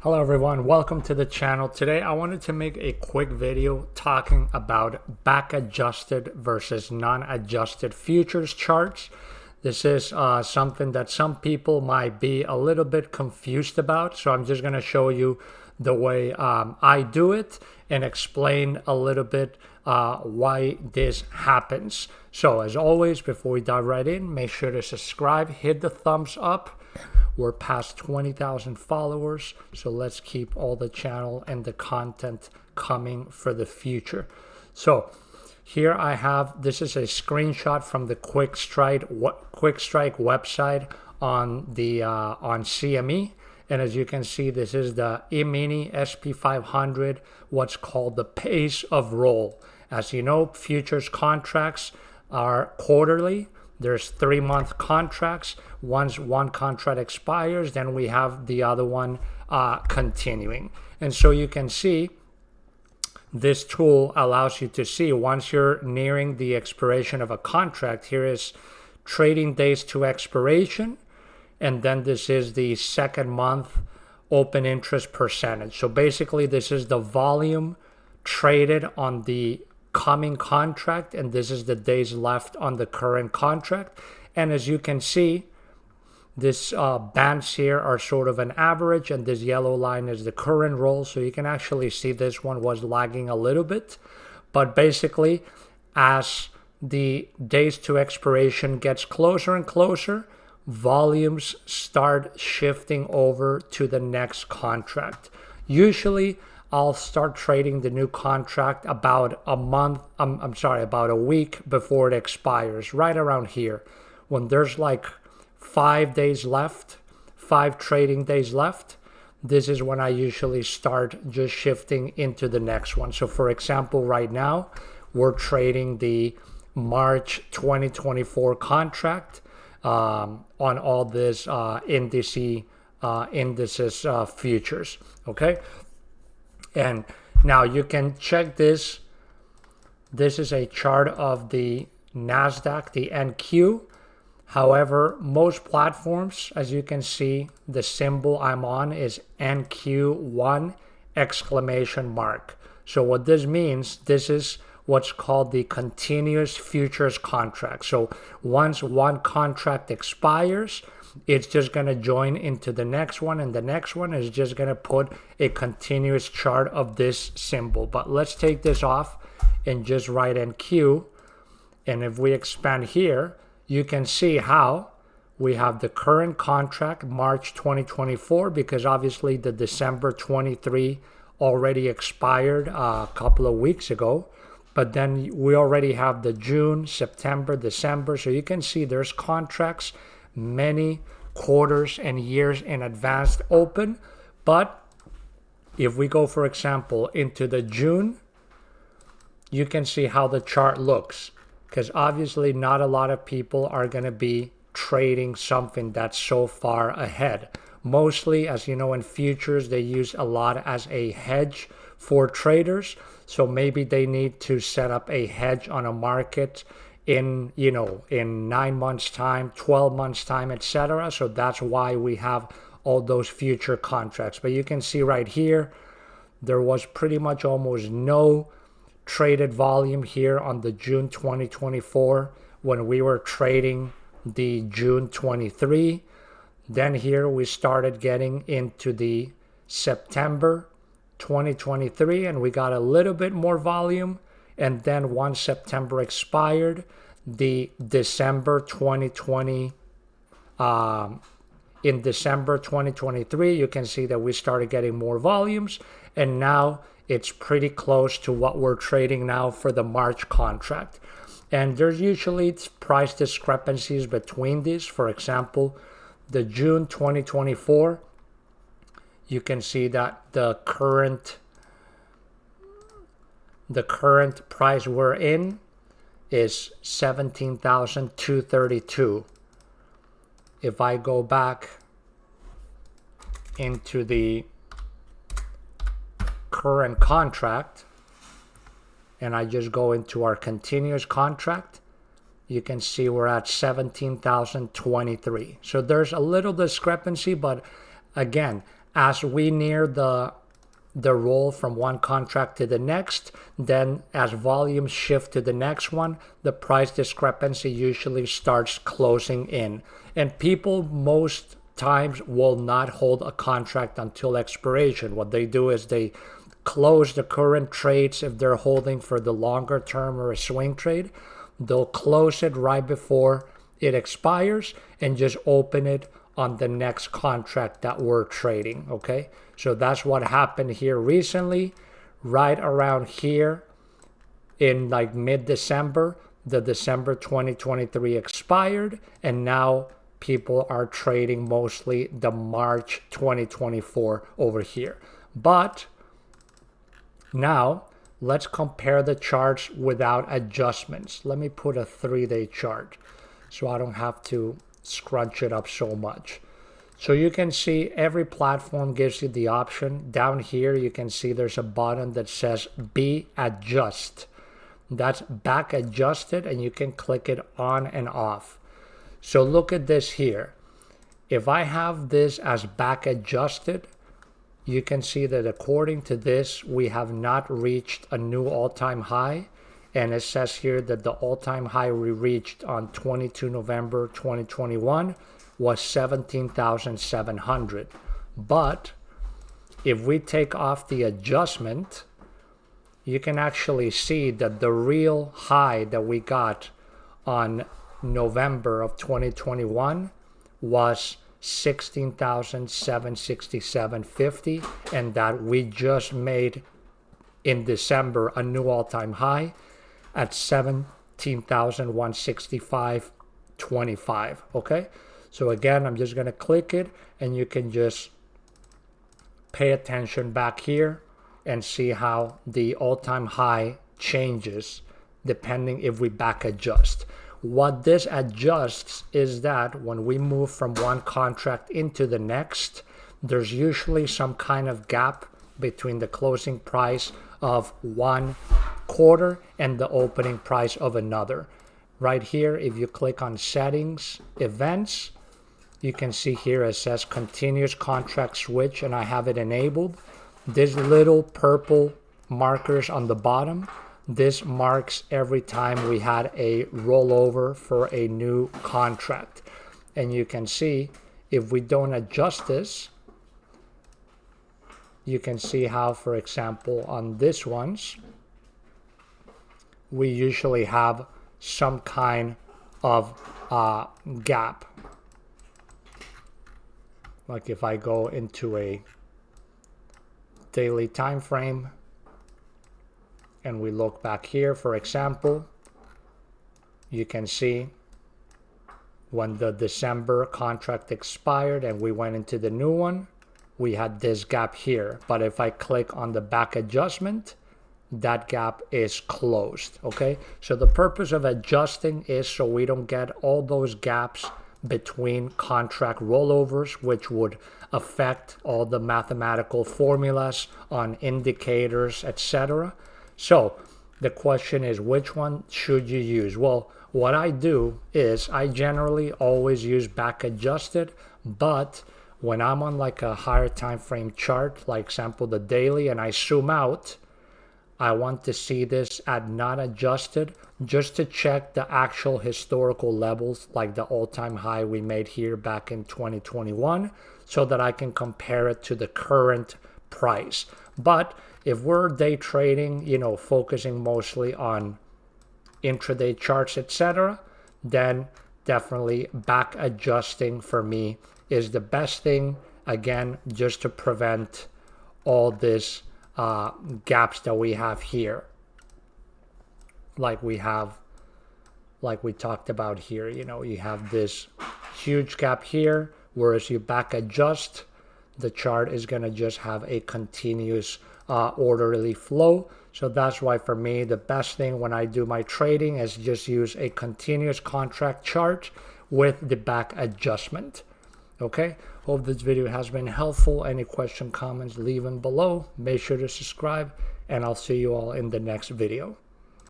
Hello everyone, welcome to the channel. Today I wanted to make a quick video talking about back adjusted versus non-adjusted futures charts. This is something that some people might be a little bit confused about, so I'm just going to show you the way I do it and explain a little bit why this happens. So as always, before we dive right in, make sure to subscribe, hit the thumbs up. We're past 20,000 followers, so let's keep all the channel and the content coming for the future. So here I have, this is a screenshot from the Quick Strike website on the on CME, and as you can see, this is the E-mini SP500, what's called the pace of roll. As you know, futures contracts are quarterly. There's 3-month contracts. Once one contract expires, then we have the other one continuing. And so you can see this tool allows you to see once you're nearing the expiration of a contract. Here is trading days to expiration. And then this is the second month open interest percentage. So basically this is the volume traded on the coming contract, and this is the days left on the current contract. And as you can see, this bands here are sort of an average, and this yellow line is the current roll. So you can actually see this one was lagging a little bit, but basically as the days to expiration gets closer and closer, volumes start shifting over to the next contract. Usually I'll start trading the new contract about about a week before it expires, right around here. When there's like 5 days left, 5 trading days left, this is when I usually start just shifting into the next one. So for example, right now, we're trading the March 2024 contract on all this indices futures, okay? And now you can check this. This is a chart of the NASDAQ, the NQ. However, most platforms, as you can see, the symbol I'm on is NQ1 exclamation mark. So what this means, this is what's called the continuous futures contract. So once one contract expires, it's just going to join into the next one, and the next one is just going to put a continuous chart of this symbol. But let's take this off and just write NQ. And if we expand here, you can see how we have the current contract, March 2024, because obviously the December 23 already expired a couple of weeks ago. But then we already have the June, September, December. So you can see there's contracts many quarters and years in advance open. But if we go, for example, into the June, you can see how the chart looks, because obviously not a lot of people are going to be trading something that's so far ahead. Mostly, as you know, in futures, they use a lot as a hedge for traders. So maybe they need to set up a hedge on a market in 9 months time, 12 months time, etc. So that's why we have all those future contracts. But you can see right here, there was pretty much almost no traded volume here on the June 2024 when we were trading the June 23. Then here we started getting into the September 2023, and we got a little bit more volume. And then once September expired, the December 2020, in December 2023, you can see that we started getting more volumes, and now it's pretty close to what we're trading now for the March contract. And there's usually price discrepancies between these. For example, the June 2024, you can see that the current price we're in is 17,232. If I go back into the current contract and I just go into our continuous contract, you can see we're at 17,023. So there's a little discrepancy, but again, As we near the roll from one contract to the next, then as volumes shift to the next one, the price discrepancy usually starts closing in. And people most times will not hold a contract until expiration. What they do is they close the current trades if they're holding for the longer term or a swing trade. They'll close it right before it expires and just open it on the next contract that we're trading, okay? So that's what happened here recently, right around here in like mid-December. The December 2023 expired, and now people are trading mostly the March 2024 over here. But now let's compare the charts without adjustments. Let me put a 3-day chart so I don't have to scrunch it up so much. So you can see every platform gives you the option. Down here you can see there's a button that says be adjust. That's back adjusted, and you can click it on and off. So look at this here. If I have this as back adjusted, you can see that according to this, we have not reached a new all-time high. And it says here that the all-time high we reached on 22 November 2021 was 17,700. But if we take off the adjustment, you can actually see that the real high that we got on November of 2021 was 16,767.50, and that we just made in December a new all-time high at 17,165.25. Okay, so again, I'm just going to click it, and you can just pay attention back here and see how the all-time high changes depending if we back adjust. What this adjusts is that when we move from one contract into the next, there's usually some kind of gap between the closing price of one quarter and the opening price of another. Right here, if you click on settings, events, you can see here it says continuous contract switch, and I have it enabled. This little purple markers on the bottom, this marks every time we had a rollover for a new contract. And you can see if we don't adjust this, you can see how, for example, on this ones, we usually have some kind of gap. Like if I go into a daily time frame and we look back here, for example, you can see when the December contract expired and we went into the new one, we had this gap here. But if I click on the back adjustment, that gap is closed. Okay, so the purpose of adjusting is so we don't get all those gaps between contract rollovers, which would affect all the mathematical formulas on indicators, etc. So the question is, which one should you use? Well, what I do is I generally always use back adjusted, but when I'm on like a higher time frame chart, like example the daily, and I zoom out, I want to see this at not adjusted just to check the actual historical levels, like the all-time high we made here back in 2021, so that I can compare it to the current price. But if we're day trading, you know, focusing mostly on intraday charts, etc., then definitely back adjusting for me is the best thing, again, just to prevent all this gaps that we have here, like we talked about here. You know, you have this huge gap here, whereas you back adjust, the chart is going to just have a continuous orderly flow. So that's why for me the best thing when I do my trading is just use a continuous contract chart with the back adjustment. Okay, hope this video has been helpful. Any question, comments, leave them below. Make sure to subscribe, and I'll see you all in the next video.